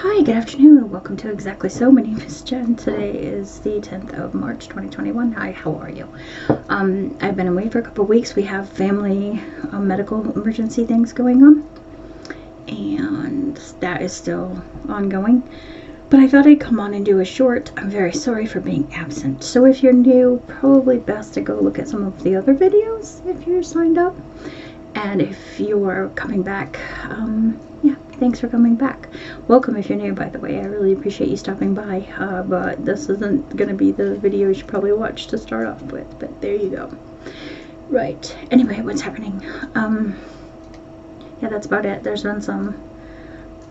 Hi, good afternoon. Welcome to Exactly So. My name is Jen. Today is the 10th of March, 2021. Hi, how are you? I've been away for a couple of weeks. We have family medical emergency things going on, and that is still ongoing. But I thought I'd come on and do a short. I'm very sorry for being absent. So if you're new, probably best to go look at some of the other videos if you're signed up. And if you're coming back, yeah, thanks for coming back. Welcome if you're new, by the way. I really appreciate you stopping by. But this isn't going to be the video you should probably watch to start off with. But there you go. Right. Anyway, what's happening? Yeah, that's about it. There's been some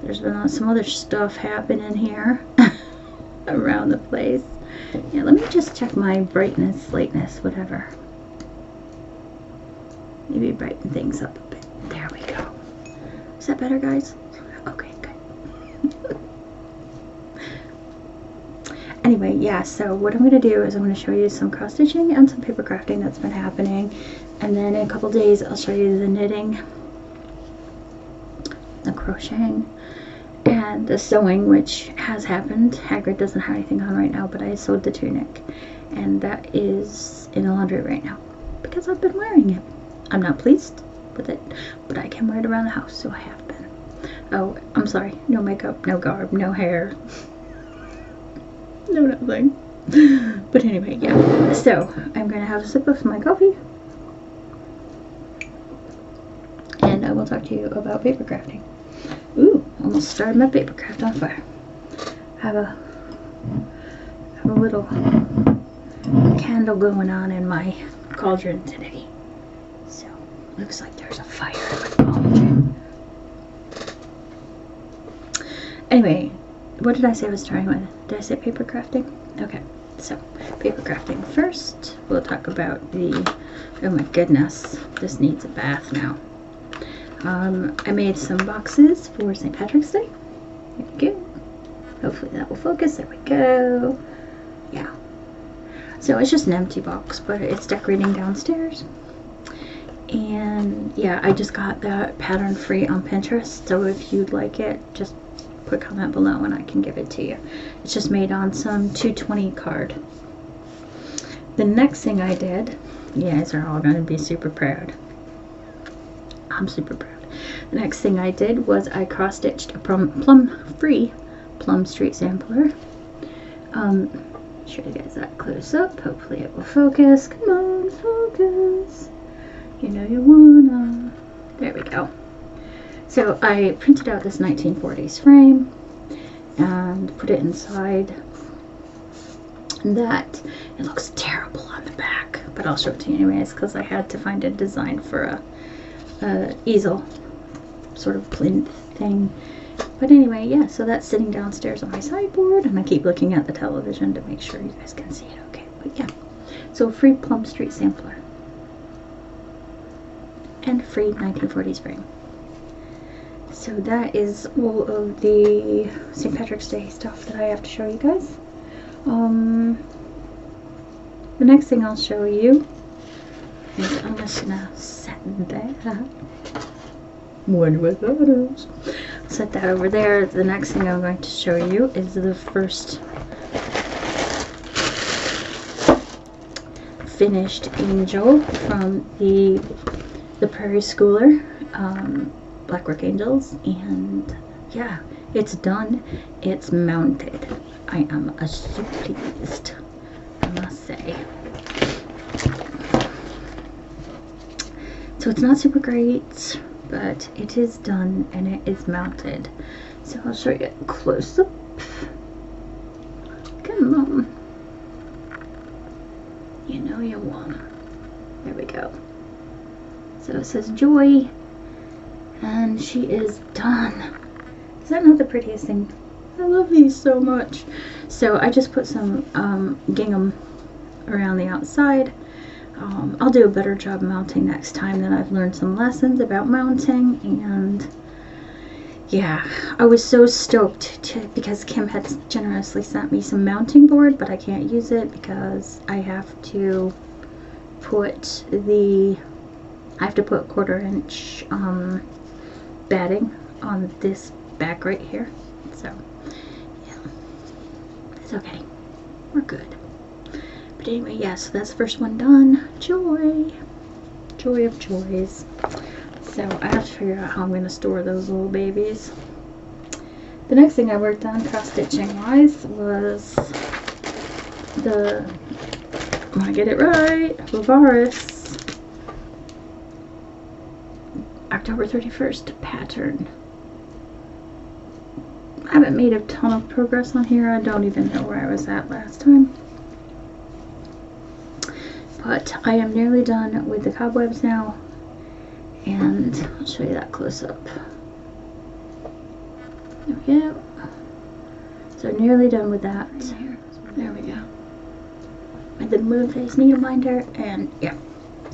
other stuff happening here around the place. Yeah, let me just check my brightness, lightness, whatever. Maybe brighten things up a bit. There we go. Is that better, guys? Okay, good. Anyway, yeah, so what I'm going to do is I'm going to show you some cross stitching and some paper crafting that's been happening. And then in a couple days, I'll show you the knitting, the crocheting, and the sewing, which has happened. Hagrid doesn't have anything on right now, but I sewed the tunic. And that is in the laundry right now because I've been wearing it. I'm not pleased with it, but I can wear it around the house, so I have been. Oh, I'm sorry. No makeup, no garb, no hair. No nothing. But anyway, yeah. So, I'm going to have a sip of my coffee. And I will talk to you about paper crafting. Ooh, almost started my paper craft on fire. Have a little candle going on in my cauldron today. So, looks like there's a fire in my cauldron. Anyway, what did I say I was starting with? Did I say paper crafting? Okay, so paper crafting first. We'll talk about the, oh my goodness, this needs a bath now. I made some boxes for St. Patrick's Day. There we go. Hopefully that will focus. There we go. Yeah. So it's just an empty box, but it's decorating downstairs. And yeah, I just got that pattern free on Pinterest. So if you'd like it, just put a comment below and I can give it to you. It's just made on some 220 card. The next thing I did, you guys are all going to be super proud. I'm super proud. The next thing I did was I cross-stitched a plum-free Plum Street sampler. Show you guys that close up. Hopefully it will focus. Come on, focus. You know you wanna. There we go. So I printed out this 1940s frame and put it inside. And that, it looks terrible on the back, but I'll show it to you anyways because I had to find a design for a easel sort of plinth thing. But anyway, yeah, so that's sitting downstairs on my sideboard, and I keep looking at the television to make sure you guys can see it okay. But yeah, so free Plum Street sampler and free 1940s frame. So that is all of the St. Patrick's Day stuff that I have to show you guys. The next thing I'll show you is I'm just gonna set that. Wonder what that is. Set that over there. The next thing I'm going to show you is the first finished angel from the Prairie Schooler Blackwork Angels, and yeah, it's done. It's mounted. I am so pleased, I must say. So it's not super great, but it is done and it is mounted. So I'll show you a close up. Come on. You know you want. There we go. So it says Joy, and she is done. Is that not the prettiest thing? I love these so much. So I just put some gingham around the outside. I'll do a better job mounting next time. That I've learned some lessons about mounting, and yeah, I was so stoked because Kim had generously sent me some mounting board, but I can't use it because I have to put I have to put 1/4 inch batting on this back right here. So It's okay. We're good. But anyway, yeah, so that's the first one done. Joy. Joy of joys. So I have to figure out how I'm going to store those little babies. The next thing I worked on cross-stitching wise was the, I want to get it right, Rovaris October 31st pattern. I haven't made a ton of progress on here. I don't even know where I was at last time. But I am nearly done with the cobwebs now. And I'll show you that close up. There we go. So nearly done with that. There we go. With the moon phase needle binder, and yeah.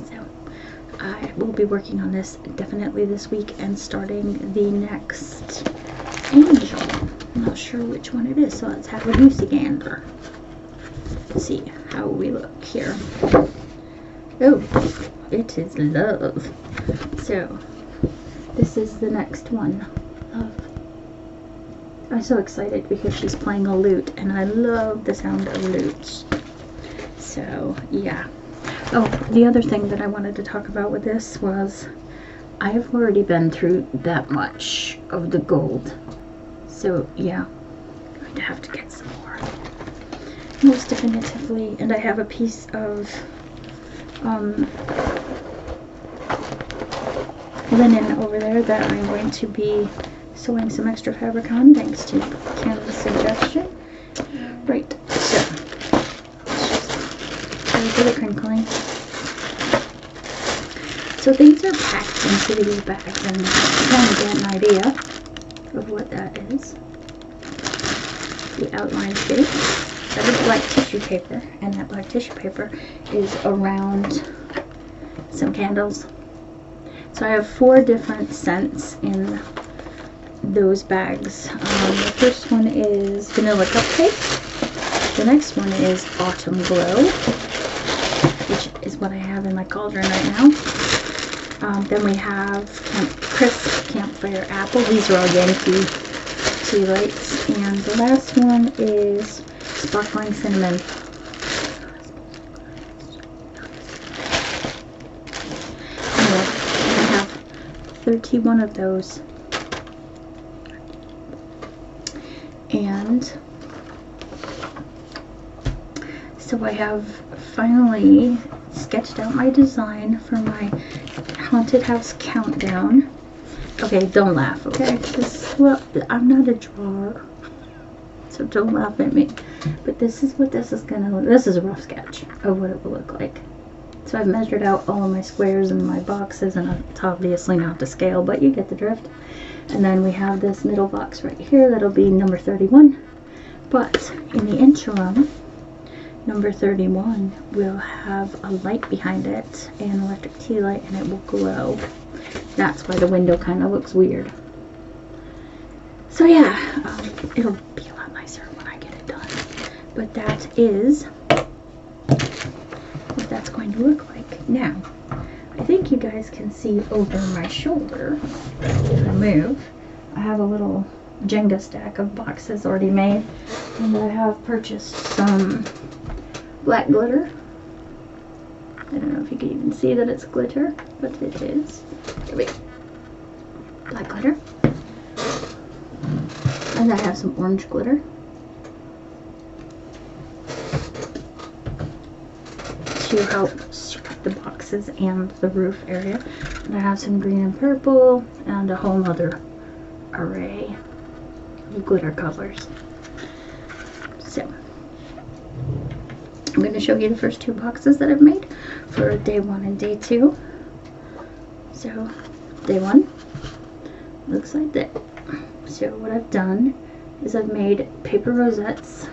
So I will be working on this definitely this week and starting the next angel. I'm not sure which one it is, so let's have a goosey gander. See how we look here. Oh, it is love. So this is the next one. I'm so excited because she's playing a lute, and I love the sound of lutes. So yeah. Oh, the other thing that I wanted to talk about with this was I've already been through that much of the gold. So yeah, I'm going to have to get some more. Most definitively. And I have a piece of linen over there that I'm going to be sewing some extra fabric on, thanks to Kim's suggestion. Right, so a bit of crinkling. So these are packed into these bags, and you kind of get an idea of what that is. The outline shape. That is black tissue paper, and that black tissue paper is around some candles. So I have 4 different scents in those bags. The first one is Vanilla Cupcake. The next one is Autumn Glow, which is what I have in my cauldron right now. Then we have Crisp Campfire Apple. These are all Yankee tea lights. And the last one is Sparkling Cinnamon. Anyway, I have 31 of those. And so I have finally sketched out my design for my haunted house countdown. Okay, don't laugh, okay? Well, I'm not a drawer, so don't laugh at me. But this is what this is gonna look. This is a rough sketch of what it will look like. So I've measured out all of my squares and my boxes, and it's obviously not to scale, but you get the drift. And then we have this middle box right here that'll be number 31. But in the interim, number 31 will have a light behind it, an electric tea light, and it will glow. That's why the window kind of looks weird. So yeah, it'll be a lot nicer when I get it done. But that is what that's going to look like. Now, I think you guys can see over my shoulder, if I move, I have a little Jenga stack of boxes already made, and I have purchased some black glitter. I don't know if you can even see that it's glitter, but it is. There we go. Black glitter. And I have some orange glitter. To help strip the boxes and the roof area. And I have some green and purple and a whole other array of glitter colors. So I'm going to show you the first 2 boxes that I've made for day 1 and day 2. So day 1 looks like that. So what I've done is I've made paper rosettes.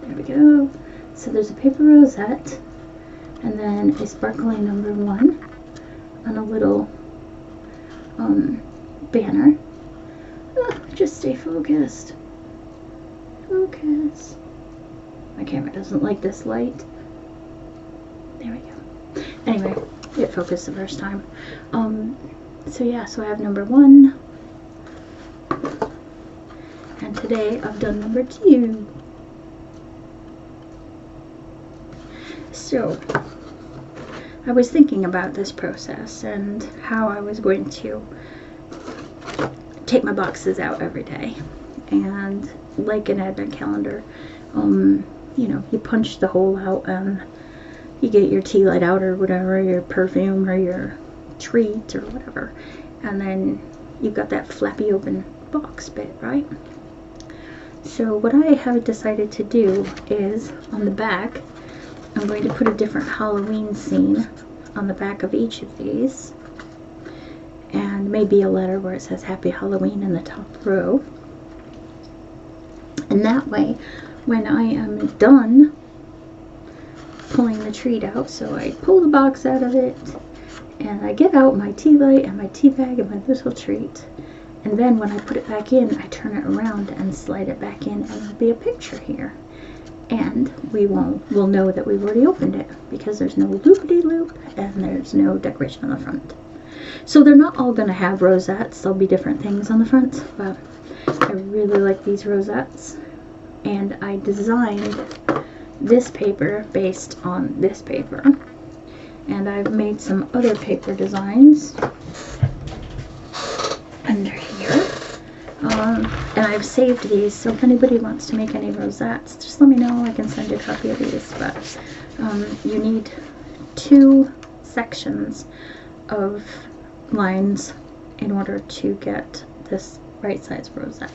There we go. So there's a paper rosette, and then a sparkling number 1 on a little banner. Oh, just stay focused. Focus. My camera doesn't like this light. There we go. Anyway, it focused the first time. So yeah, so I have number 1. And today I've done number 2. So I was thinking about this process and how I was going to take my boxes out every day. And like an advent calendar, you know, you punch the hole out and you get your tea light out or whatever, your perfume or your treat or whatever, and then you've got that flappy open box bit, right? So what I have decided to do is on the back, I'm going to put a different Halloween scene on the back of each of these, and maybe a letter where it says Happy Halloween in the top row. And that way, when I am done pulling the treat out, so I pull the box out of it, and I get out my tea light and my tea bag and my little treat, and then when I put it back in, I turn it around and slide it back in, and there'll be a picture here. And we'll know that we've already opened it, because there's no loop-de-loop and there's no decoration on the front. So they're not all going to have rosettes. There'll be different things on the front, but I really like these rosettes. And I designed this paper based on this paper. And I've made some other paper designs under here. And I've saved these, so if anybody wants to make any rosettes, just let me know. I can send you a copy of these. But you need 2 sections of lines in order to get this right size rosette.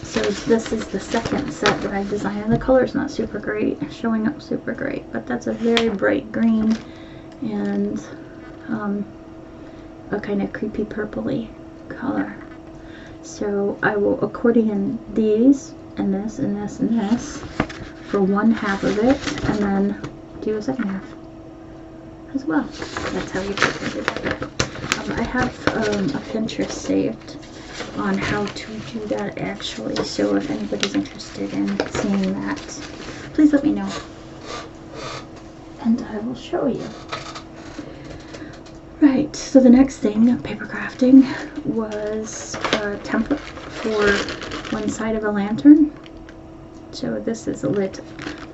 So this is the second set that I designed, and the color's not super great, showing up super great, but that's a very bright green and a kind of creepy purpley color. So I will accordion these and this and this and this for one half of it, and then do a second half as well. That's how you put it together. I have a Pinterest saved on how to do that actually, so if anybody's interested in seeing that, please let me know and I will show you. Right, so the next thing, paper crafting, was a template for one side of a lantern. So this is lit.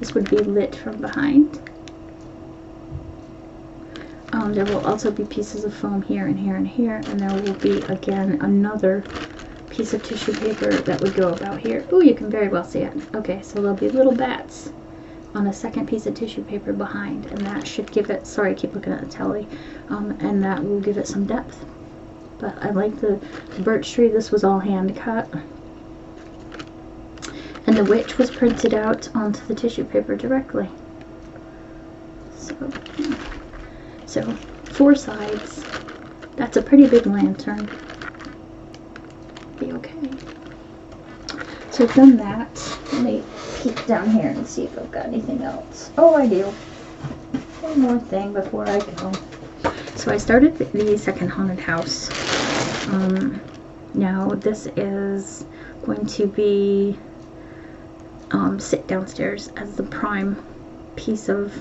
This would be lit from behind. There will also be pieces of foam here and here and here, and there will be again another piece of tissue paper that would go about here. Oh, you can very well see it. Okay, so there'll be little bats on a second piece of tissue paper behind, and that should give it, sorry I keep looking at the telly, and that will give it some depth. But I like the birch tree. This was all hand cut, and the witch was printed out onto the tissue paper directly. So, yeah. So 4 sides. That's a pretty big lantern. Be okay. So I've done that. Let me peek down here and see if I've got anything else. Oh, I do. One more thing before I go. So I started the second haunted house. Now this is going to be sit downstairs as the prime piece of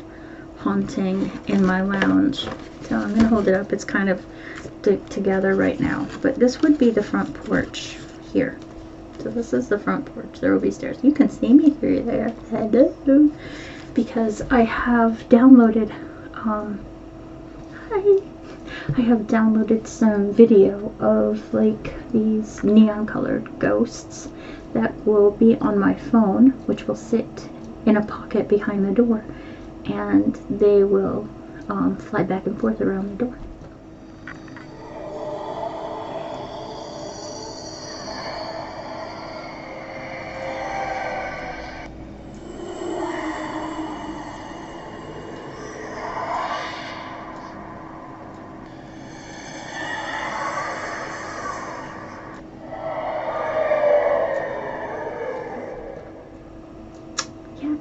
haunting in my lounge. So I'm going to hold it up. It's kind of together right now, but this would be the front porch here. So this is the front porch. There will be stairs. You can see me through there. Hello. Because I have downloaded I have downloaded some video of like these neon colored ghosts that will be on my phone, which will sit in a pocket behind the door, and they will fly back and forth around the door.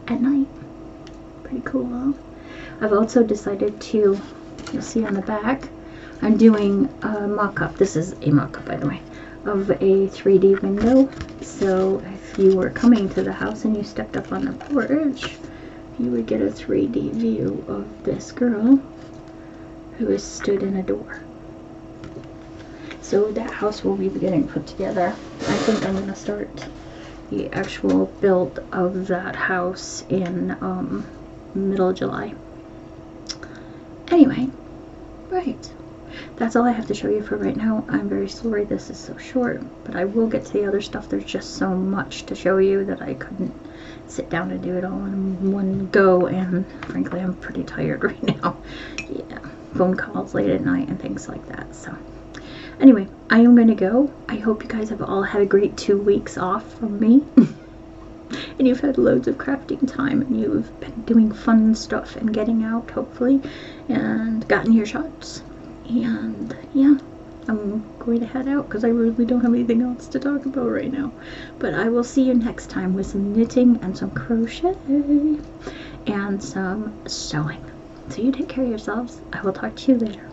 At night. Pretty cool, huh? I've also decided to, you'll see on the back, I'm doing a mock-up. This is a mock-up, by the way, of a 3D window. So if you were coming to the house and you stepped up on the porch, you would get a 3D view of this girl who is stood in a door. So that house will be getting put together. I think I'm going to start the actual build of that house in middle of July. Anyway, right. That's all I have to show you for right now. I'm very sorry this is so short, but I will get to the other stuff. There's just so much to show you that I couldn't sit down and do it all in one go, and frankly, I'm pretty tired right now. Yeah, phone calls late at night and things like that. So anyway, I am going to go. I hope you guys have all had a great 2 weeks off from me. And you've had loads of crafting time, and you've been doing fun stuff and getting out, hopefully, and gotten your shots. And yeah, I'm going to head out because I really don't have anything else to talk about right now. But I will see you next time with some knitting and some crochet and some sewing. So you take care of yourselves. I will talk to you later.